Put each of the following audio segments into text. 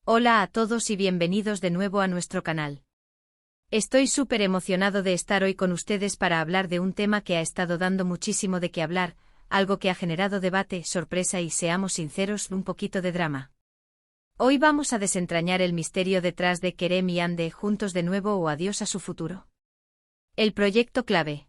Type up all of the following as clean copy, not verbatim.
Hola a todos y bienvenidos de nuevo a nuestro canal. Estoy súper emocionado de estar hoy con ustedes para hablar de un tema que ha estado dando muchísimo de qué hablar, algo que ha generado debate, sorpresa y, seamos sinceros, un poquito de drama. Hoy vamos a desentrañar el misterio detrás de Kerem y Hande juntos de nuevo o adiós a su futuro. El proyecto clave.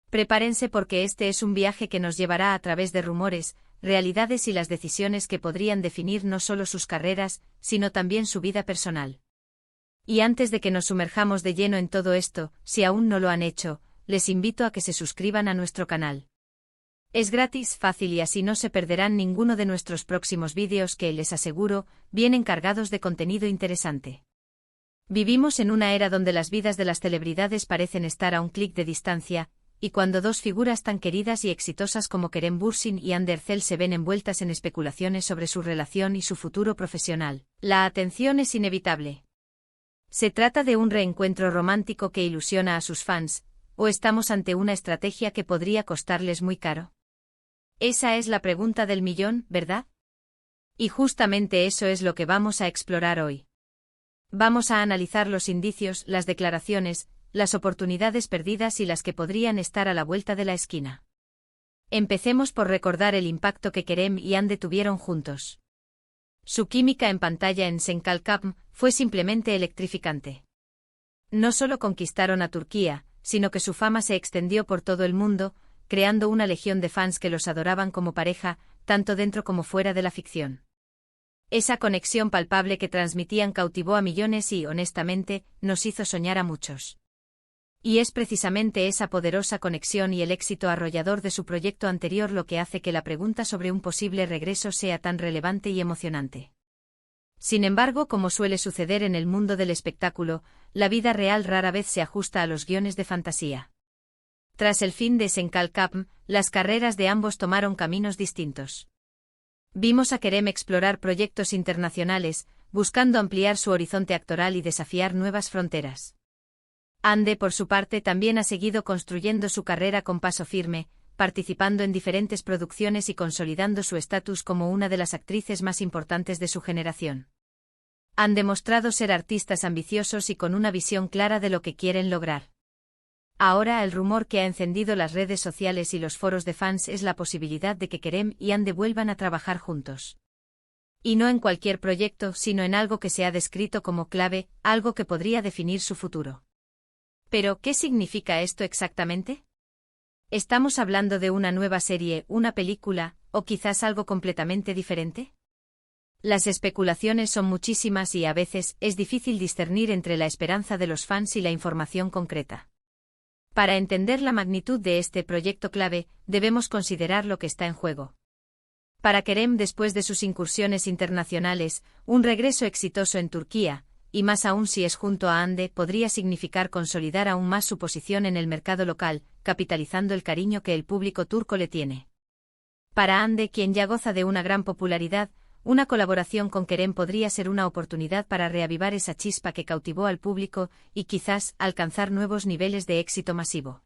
Prepárense porque este es un viaje que nos llevará a través de rumores, realidades y las decisiones que podrían definir no solo sus carreras, sino también su vida personal. Y antes de que nos sumerjamos de lleno en todo esto, si aún no lo han hecho, les invito a que se suscriban a nuestro canal. Es gratis, fácil y así no se perderán ninguno de nuestros próximos vídeos que, les aseguro, vienen cargados de contenido interesante. Vivimos en una era donde las vidas de las celebridades parecen estar a un clic de distancia, y cuando dos figuras tan queridas y exitosas como Kerem Bürsin y Hande Erçel se ven envueltas en especulaciones sobre su relación y su futuro profesional, la atención es inevitable. ¿Se trata de un reencuentro romántico que ilusiona a sus fans, o estamos ante una estrategia que podría costarles muy caro? Esa es la pregunta del millón, ¿verdad? Y justamente eso es lo que vamos a explorar hoy. Vamos a analizar los indicios, las declaraciones, las oportunidades perdidas y las que podrían estar a la vuelta de la esquina. Empecemos por recordar el impacto que Kerem y Hande tuvieron juntos. Su química en pantalla en Senkalkapm fue simplemente electrificante. No solo conquistaron a Turquía, sino que su fama se extendió por todo el mundo, creando una legión de fans que los adoraban como pareja, tanto dentro como fuera de la ficción. Esa conexión palpable que transmitían cautivó a millones y, honestamente, nos hizo soñar a muchos. Y es precisamente esa poderosa conexión y el éxito arrollador de su proyecto anterior lo que hace que la pregunta sobre un posible regreso sea tan relevante y emocionante. Sin embargo, como suele suceder en el mundo del espectáculo, la vida real rara vez se ajusta a los guiones de fantasía. Tras el fin de Senkalkapm, las carreras de ambos tomaron caminos distintos. Vimos a Kerem explorar proyectos internacionales, buscando ampliar su horizonte actoral y desafiar nuevas fronteras. Hande, por su parte, también ha seguido construyendo su carrera con paso firme, participando en diferentes producciones y consolidando su estatus como una de las actrices más importantes de su generación. Han demostrado ser artistas ambiciosos y con una visión clara de lo que quieren lograr. Ahora el rumor que ha encendido las redes sociales y los foros de fans es la posibilidad de que Kerem y Hande vuelvan a trabajar juntos. Y no en cualquier proyecto, sino en algo que se ha descrito como clave, algo que podría definir su futuro. ¿Pero qué significa esto exactamente? ¿Estamos hablando de una nueva serie, una película, o quizás algo completamente diferente? Las especulaciones son muchísimas y a veces es difícil discernir entre la esperanza de los fans y la información concreta. Para entender la magnitud de este proyecto clave, debemos considerar lo que está en juego. Para Kerem, después de sus incursiones internacionales, un regreso exitoso en Turquía, y más aún si es junto a Hande, podría significar consolidar aún más su posición en el mercado local, capitalizando el cariño que el público turco le tiene. Para Hande, quien ya goza de una gran popularidad, una colaboración con Kerem podría ser una oportunidad para reavivar esa chispa que cautivó al público y quizás alcanzar nuevos niveles de éxito masivo.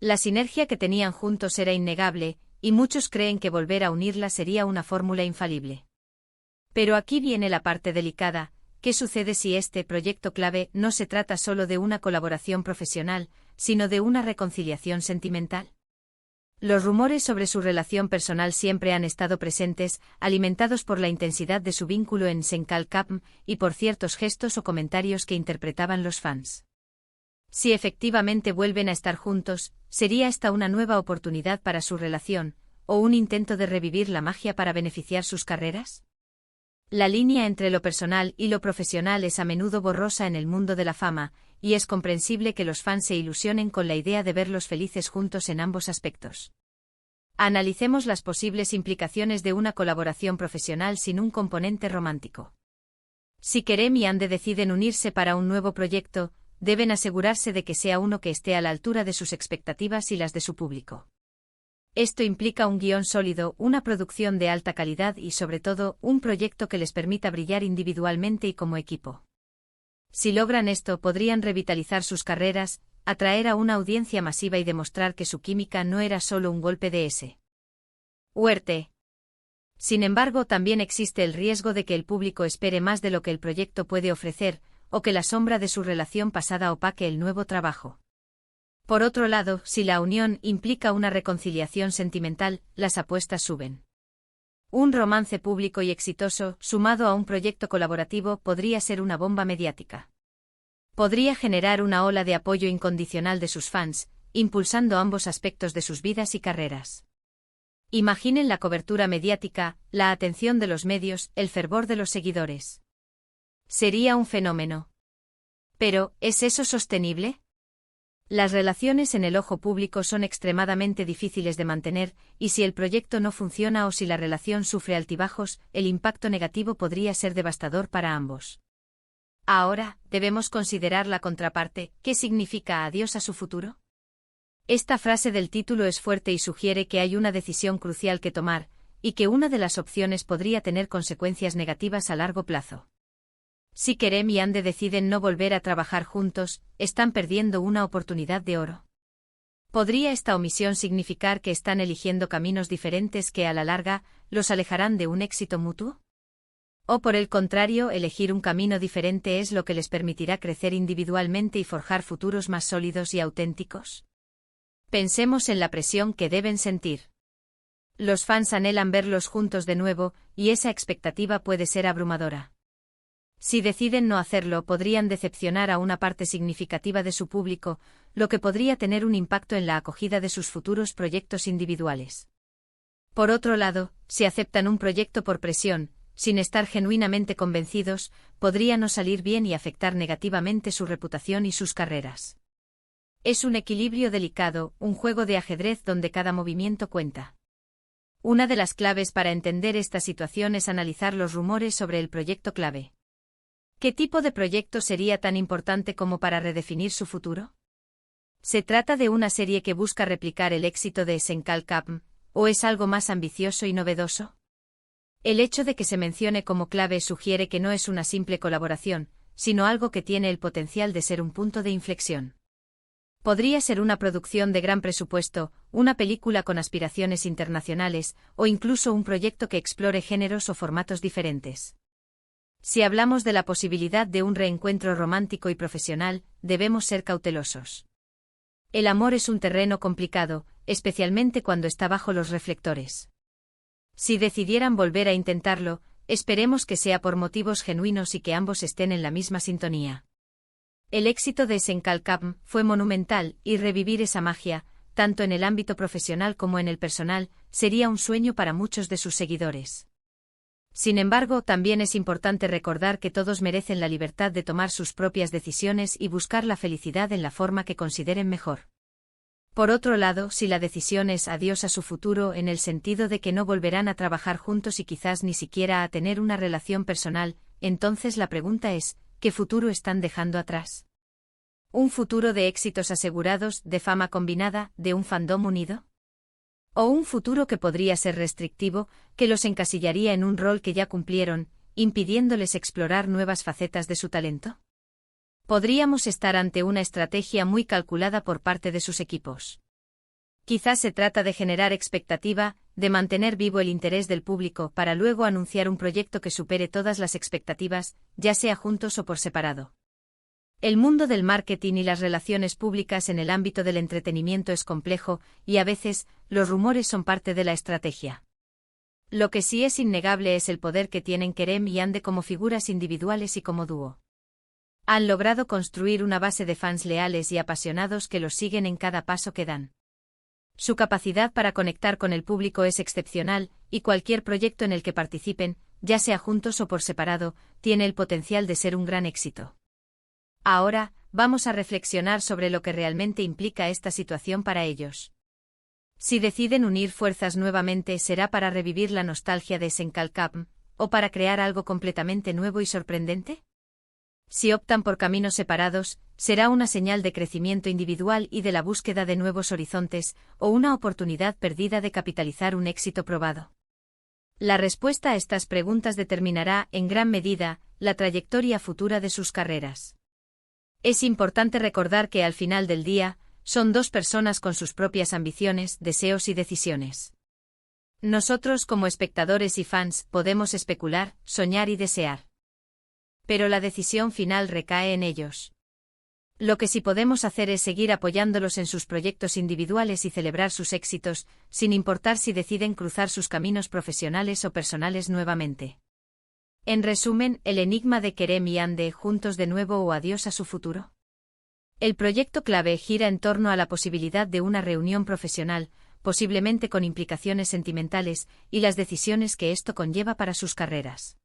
La sinergia que tenían juntos era innegable, y muchos creen que volver a unirla sería una fórmula infalible. Pero aquí viene la parte delicada. ¿Qué sucede si este proyecto clave no se trata solo de una colaboración profesional, sino de una reconciliación sentimental? Los rumores sobre su relación personal siempre han estado presentes, alimentados por la intensidad de su vínculo en Senkalkapm y por ciertos gestos o comentarios que interpretaban los fans. Si efectivamente vuelven a estar juntos, ¿sería esta una nueva oportunidad para su relación, o un intento de revivir la magia para beneficiar sus carreras? La línea entre lo personal y lo profesional es a menudo borrosa en el mundo de la fama, y es comprensible que los fans se ilusionen con la idea de verlos felices juntos en ambos aspectos. Analicemos las posibles implicaciones de una colaboración profesional sin un componente romántico. Si Kerem y Hande deciden unirse para un nuevo proyecto, deben asegurarse de que sea uno que esté a la altura de sus expectativas y las de su público. Esto implica un guión sólido, una producción de alta calidad y, sobre todo, un proyecto que les permita brillar individualmente y como equipo. Si logran esto, podrían revitalizar sus carreras, atraer a una audiencia masiva y demostrar que su química no era solo un golpe de suerte. Sin embargo, también existe el riesgo de que el público espere más de lo que el proyecto puede ofrecer, o que la sombra de su relación pasada opaque el nuevo trabajo. Por otro lado, si la unión implica una reconciliación sentimental, las apuestas suben. Un romance público y exitoso, sumado a un proyecto colaborativo, podría ser una bomba mediática. Podría generar una ola de apoyo incondicional de sus fans, impulsando ambos aspectos de sus vidas y carreras. Imaginen la cobertura mediática, la atención de los medios, el fervor de los seguidores. Sería un fenómeno. Pero, ¿es eso sostenible? Las relaciones en el ojo público son extremadamente difíciles de mantener, y si el proyecto no funciona o si la relación sufre altibajos, el impacto negativo podría ser devastador para ambos. Ahora, debemos considerar la contraparte. ¿Qué significa adiós a su futuro? Esta frase del título es fuerte y sugiere que hay una decisión crucial que tomar, y que una de las opciones podría tener consecuencias negativas a largo plazo. Si Kerem y Hande deciden no volver a trabajar juntos, están perdiendo una oportunidad de oro. ¿Podría esta omisión significar que están eligiendo caminos diferentes que a la larga los alejarán de un éxito mutuo? ¿O por el contrario, elegir un camino diferente es lo que les permitirá crecer individualmente y forjar futuros más sólidos y auténticos? Pensemos en la presión que deben sentir. Los fans anhelan verlos juntos de nuevo, y esa expectativa puede ser abrumadora. Si deciden no hacerlo, podrían decepcionar a una parte significativa de su público, lo que podría tener un impacto en la acogida de sus futuros proyectos individuales. Por otro lado, si aceptan un proyecto por presión, sin estar genuinamente convencidos, podría no salir bien y afectar negativamente su reputación y sus carreras. Es un equilibrio delicado, un juego de ajedrez donde cada movimiento cuenta. Una de las claves para entender esta situación es analizar los rumores sobre el proyecto clave. ¿Qué tipo de proyecto sería tan importante como para redefinir su futuro? ¿Se trata de una serie que busca replicar el éxito de Senkalkapm, o es algo más ambicioso y novedoso? El hecho de que se mencione como clave sugiere que no es una simple colaboración, sino algo que tiene el potencial de ser un punto de inflexión. Podría ser una producción de gran presupuesto, una película con aspiraciones internacionales, o incluso un proyecto que explore géneros o formatos diferentes. Si hablamos de la posibilidad de un reencuentro romántico y profesional, debemos ser cautelosos. El amor es un terreno complicado, especialmente cuando está bajo los reflectores. Si decidieran volver a intentarlo, esperemos que sea por motivos genuinos y que ambos estén en la misma sintonía. El éxito de Senkalkapm fue monumental, y revivir esa magia, tanto en el ámbito profesional como en el personal, sería un sueño para muchos de sus seguidores. Sin embargo, también es importante recordar que todos merecen la libertad de tomar sus propias decisiones y buscar la felicidad en la forma que consideren mejor. Por otro lado, si la decisión es adiós a su futuro en el sentido de que no volverán a trabajar juntos y quizás ni siquiera a tener una relación personal, entonces la pregunta es, ¿qué futuro están dejando atrás? ¿Un futuro de éxitos asegurados, de fama combinada, de un fandom unido? ¿O un futuro que podría ser restrictivo, que los encasillaría en un rol que ya cumplieron, impidiéndoles explorar nuevas facetas de su talento? Podríamos estar ante una estrategia muy calculada por parte de sus equipos. Quizás se trata de generar expectativa, de mantener vivo el interés del público para luego anunciar un proyecto que supere todas las expectativas, ya sea juntos o por separado. El mundo del marketing y las relaciones públicas en el ámbito del entretenimiento es complejo, y a veces, los rumores son parte de la estrategia. Lo que sí es innegable es el poder que tienen Kerem y Hande como figuras individuales y como dúo. Han logrado construir una base de fans leales y apasionados que los siguen en cada paso que dan. Su capacidad para conectar con el público es excepcional, y cualquier proyecto en el que participen, ya sea juntos o por separado, tiene el potencial de ser un gran éxito. Ahora, vamos a reflexionar sobre lo que realmente implica esta situación para ellos. Si deciden unir fuerzas nuevamente, ¿será para revivir la nostalgia de Senkalkapm, o para crear algo completamente nuevo y sorprendente? Si optan por caminos separados, ¿será una señal de crecimiento individual y de la búsqueda de nuevos horizontes, o una oportunidad perdida de capitalizar un éxito probado? La respuesta a estas preguntas determinará, en gran medida, la trayectoria futura de sus carreras. Es importante recordar que al final del día, son dos personas con sus propias ambiciones, deseos y decisiones. Nosotros como espectadores y fans podemos especular, soñar y desear. Pero la decisión final recae en ellos. Lo que sí podemos hacer es seguir apoyándolos en sus proyectos individuales y celebrar sus éxitos, sin importar si deciden cruzar sus caminos profesionales o personales nuevamente. En resumen, el enigma de Kerem y Hande juntos de nuevo o adiós a su futuro. El proyecto clave gira en torno a la posibilidad de una reunión profesional, posiblemente con implicaciones sentimentales, y las decisiones que esto conlleva para sus carreras.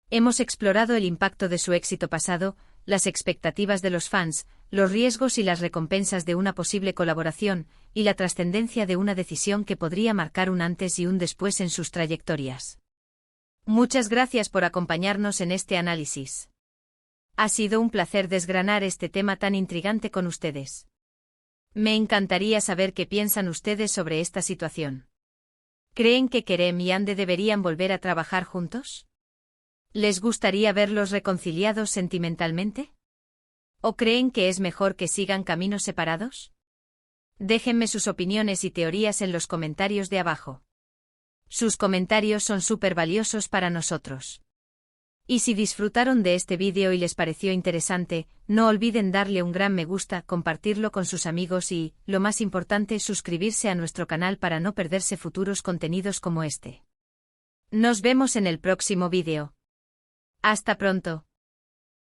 Hemos explorado el impacto de su éxito pasado, las expectativas de los fans, los riesgos y las recompensas de una posible colaboración, y la trascendencia de una decisión que podría marcar un antes y un después en sus trayectorias. Muchas gracias por acompañarnos en este análisis. Ha sido un placer desgranar este tema tan intrigante con ustedes. Me encantaría saber qué piensan ustedes sobre esta situación. ¿Creen que Kerem y Hande deberían volver a trabajar juntos? ¿Les gustaría verlos reconciliados sentimentalmente? ¿O creen que es mejor que sigan caminos separados? Déjenme sus opiniones y teorías en los comentarios de abajo. Sus comentarios son súper valiosos para nosotros. Y si disfrutaron de este vídeo y les pareció interesante, no olviden darle un gran me gusta, compartirlo con sus amigos y, lo más importante, suscribirse a nuestro canal para no perderse futuros contenidos como este. Nos vemos en el próximo vídeo. Hasta pronto.